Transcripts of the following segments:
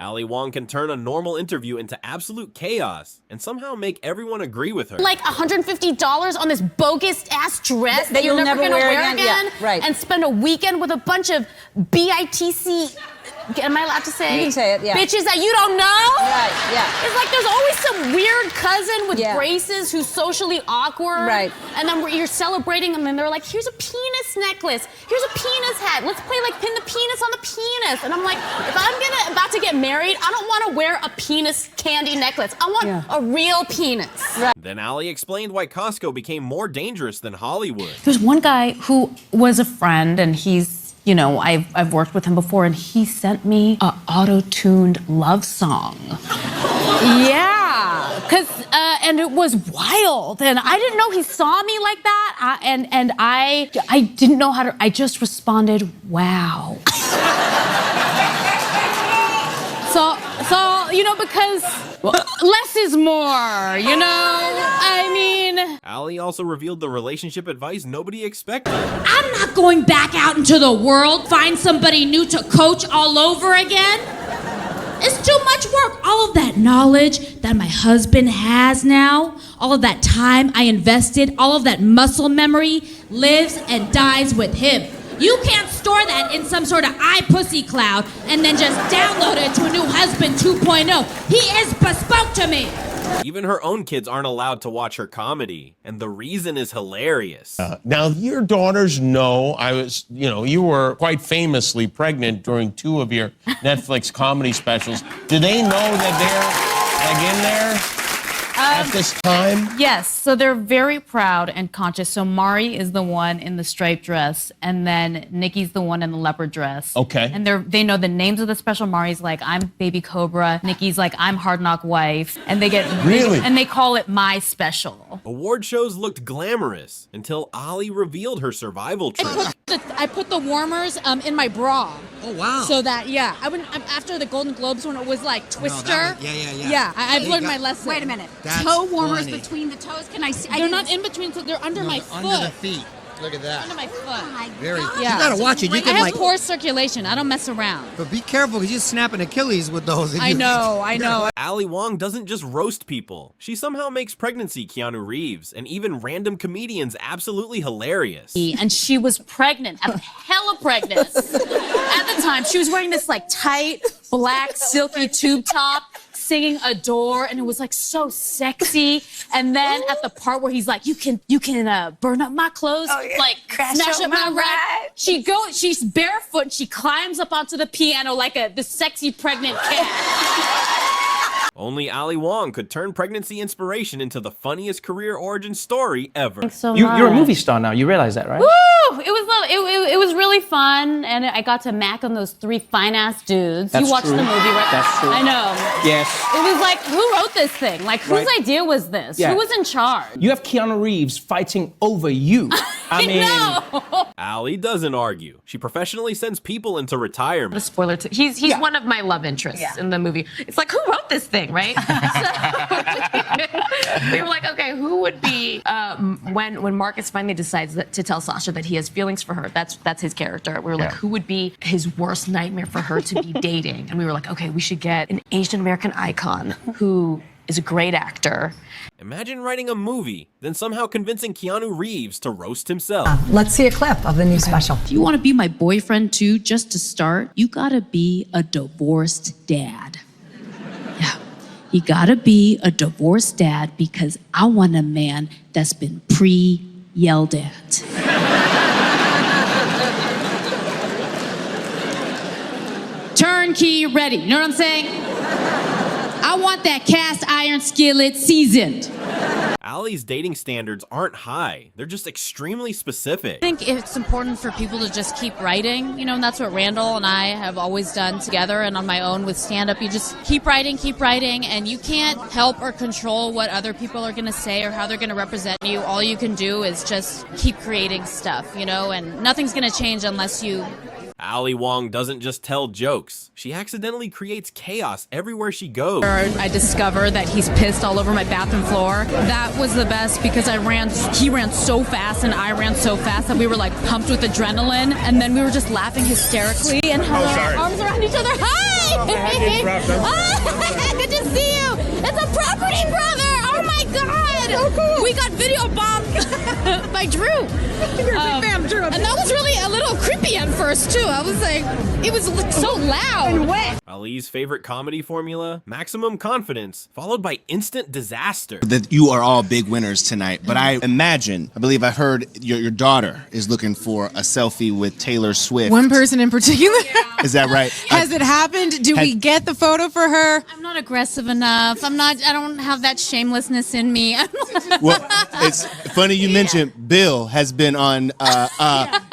Ali Wong can turn a normal interview into absolute chaos and somehow make everyone agree with her. Like $150 on this bogus ass dress that you're never gonna wear again? Yeah, right. And spend a weekend with a bunch of BITC, am I allowed to say? You can say it, yeah. Bitches that you don't know? Right, yeah. It's like there's always some weird cousin with braces who's socially awkward. Right. And then you're celebrating them and they're like, here's a penis necklace, here's a penis hat, let's play like pin the penis on the penis. And I'm like, if I'm about to get married, I don't want to wear a penis candy necklace. I want a real penis. Right. Then Ali explained why Costco became more dangerous than Hollywood. There's one guy who was a friend, and he's, you know, I've worked with him before, and he sent me a auto-tuned love song. Yeah, and it was wild, and I didn't know he saw me like that, and I didn't know how to. I just responded, "Wow." So you know, because less is more, you know. I mean, Ali also revealed the relationship advice nobody expected. I'm not going back out into the world, find somebody new to coach all over again. It's too much work. All of that knowledge that my husband has now, all of that time I invested, all of that muscle memory lives and dies with him. You can't store that in some sort of iPussy cloud and then just download it to a new husband 2.0. He is bespoke to me. Even her own kids aren't allowed to watch her comedy, and the reason is hilarious. Now, your daughters know you were quite famously pregnant during 2 of your Netflix comedy specials. Do they know that they're like in there at this time? yes. So they're very proud and conscious. So Mari is the one in the striped dress, and then Nikki's the one in the leopard dress. Okay. And they know the names of the special. Mari's like, I'm Baby Cobra. Nikki's like, I'm Hard Knock Wife. And they get and they call it My Special. Award shows looked glamorous until Ali revealed her survival trick. I put the warmers in my bra. Oh, wow. So that, I wouldn't, after the Golden Globes when it was like Twister. Yeah. I've learned my lesson. Wait a minute. That's toe warmers funny. between the toes. Can I see? They're not in between, so they're under my foot. Under the feet. Look at that. Under my foot. Oh my Very. God. You gotta watch it. You I can have like. poor circulation. I don't mess around. But be careful, because you snap an Achilles with those. I know. Ali Wong doesn't just roast people. She somehow makes pregnancy Keanu Reeves and even random comedians absolutely hilarious. And she was pregnant, hella pregnant. At the time, she was wearing this like tight, black, silky tube top, singing Adore, and it was like so sexy. And then at the part where he's like, you can burn up my clothes, like smash up my rack. She's barefoot, and she climbs up onto the piano like the sexy pregnant cat. Only Ali Wong could turn pregnancy inspiration into the funniest career origin story ever. You're a movie star now. You realize that, right? Woo! It was really fun, and I got to mac on those 3 fine ass dudes. That's you watched true. the movie, right? That's true. I know. Yes. It was like, who wrote this thing? Like, whose idea was this? Yeah. Who was in charge? You have Keanu Reeves fighting over you. I mean, know. Ali doesn't argue. She professionally sends people into retirement. A spoiler, he's one of my love interests in the movie. It's like, who wrote this thing, right? So we were like, okay, who would be when Marcus finally decides to tell Sasha that he has feelings for her? That's his character. We were like, who would be his worst nightmare for her to be dating? And we were like, okay, we should get an Asian American icon who is a great actor. Imagine writing a movie, then somehow convincing Keanu Reeves to roast himself. Let's see a clip of the new special. If you want to be my boyfriend too, just to start, you gotta be a divorced dad. Yeah, you gotta be a divorced dad because I want a man that's been pre-yelled at. Turnkey ready, you know what I'm saying? I want that cast iron skillet seasoned. Ali's dating standards aren't high. They're just extremely specific. I think it's important for people to just keep writing, you know, and that's what Randall and I have always done together, and on my own with stand-up. You just keep writing, and you can't help or control what other people are going to say or how they're going to represent you. All you can do is just keep creating stuff, you know, and nothing's going to change unless you... Ali Wong doesn't just tell jokes. She accidentally creates chaos everywhere she goes. I discovered that he's pissed all over my bathroom floor. That was the best because he ran so fast and I ran so fast that we were like pumped with adrenaline, and then we were just laughing hysterically and had our arms around each other. Hi! Good to see you. It's a property brother. Oh my God. Oh, cool. We got video bombed by Drew. You're a big fan, Drew. And that was really a little creepy at first too. I was like, it was so loud and wet. Ali's favorite comedy formula, maximum confidence, followed by instant disaster. That you are all big winners tonight, but I believe I heard your daughter is looking for a selfie with Taylor Swift. One person in particular? Is that right? Has it happened? Do we get the photo for her? I'm not aggressive enough. I don't have that shamelessness in me. Well, it's funny you mentioned Bill has been on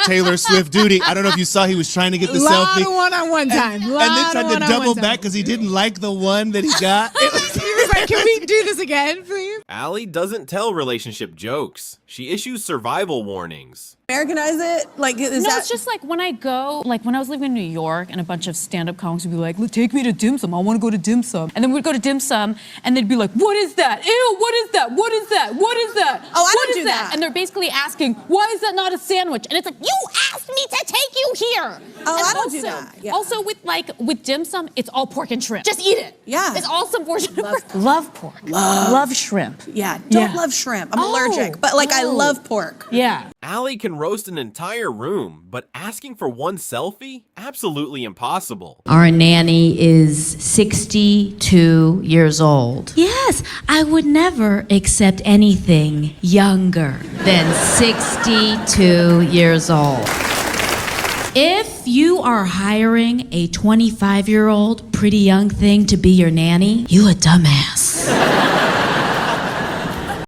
Taylor Swift duty. I don't know if you saw he was trying to get the selfie. Lot of one-on-one time. And then tried to double back because he didn't like the one that he got. He was like, can we do this again, please? Ali doesn't tell relationship jokes. She issues survival warnings. Americanize it? Like, is that... It's just like when I go, like when I was living in New York and a bunch of stand-up comics would be like, take me to dim sum. I want to go to dim sum. And then we'd go to dim sum and they'd be like, what is that? Ew, what is that? What is that? What is that? Oh, I what don't is do that. And they're basically asking, why is that not a sandwich? And it's like, you asked me to take you here. Oh, and I don't do that. Yeah. Also with dim sum, it's all pork and shrimp. Just eat it. Yeah. It's all some portion of pork. Love pork. Love shrimp. Yeah, don't love shrimp. I'm allergic, but like I love pork. Yeah. Ali can roast an entire room, but asking for one selfie? Absolutely impossible. Our nanny is 62 years old. Yes, I would never accept anything younger than 62 years old. If you are hiring a 25-year-old pretty young thing to be your nanny, you a dumbass.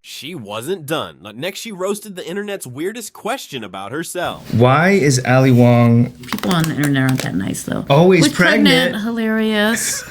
She wasn't done. Next, she roasted the internet's weirdest question about herself. Why is Ali Wong People on the internet aren't that nice, though. always pregnant? Hilarious.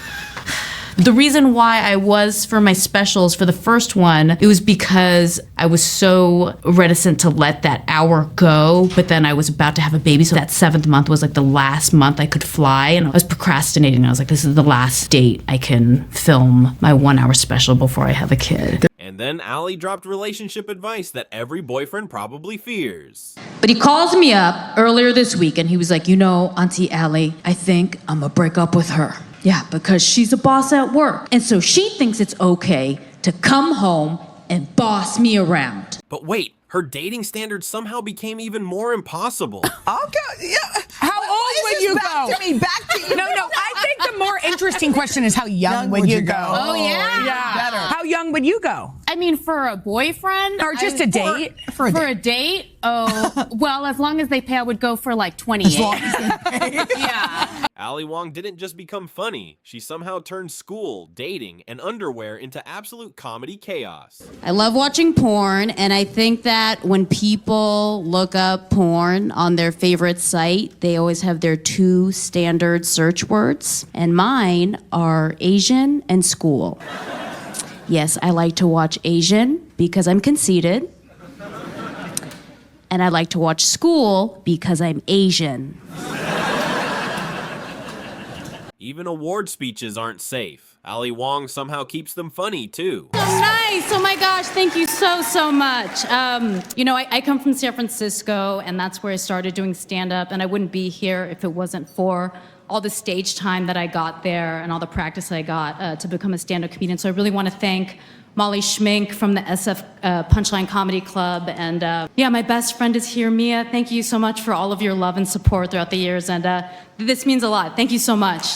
The reason why I was for my specials for the first one, it was because I was so reticent to let that hour go, but then I was about to have a baby, so that 7th month was like the last month I could fly, and I was procrastinating. I was like, this is the last date I can film my 1-hour special before I have a kid. And then Ali dropped relationship advice that every boyfriend probably fears. But he calls me up earlier this week, and he was like, Auntie Ali, I think I'm gonna break up with her. Yeah, because she's a boss at work. And so she thinks it's okay to come home and boss me around. But wait, her dating standards somehow became even more impossible. I'll go. Yeah. How old would you go? Back to you. No, I think the more interesting question is how young would you go? Oh, yeah. Yeah. How young would you go? I mean, for a boyfriend? Or just a date? For a date? Oh, well, as long as they pay, I would go for like 28. As long as they pay. Yeah. Ali Wong didn't just become funny. She somehow turned school, dating, and underwear into absolute comedy chaos. I love watching porn, and I think that when people look up porn on their favorite site, they always have their 2 standard search words, and mine are Asian and school. Yes, I like to watch Asian because I'm conceited, and I like to watch school because I'm Asian. Even award speeches aren't safe. Ali Wong somehow keeps them funny, too. So nice. Oh my gosh, thank you so much. I come from San Francisco, and that's where I started doing stand-up, and I wouldn't be here if it wasn't for all the stage time that I got there and all the practice I got to become a stand-up comedian. So I really want to thank Molly Schmink from the SF Punchline Comedy Club. And my best friend is here, Mia. Thank you so much for all of your love and support throughout the years. And this means a lot. Thank you so much.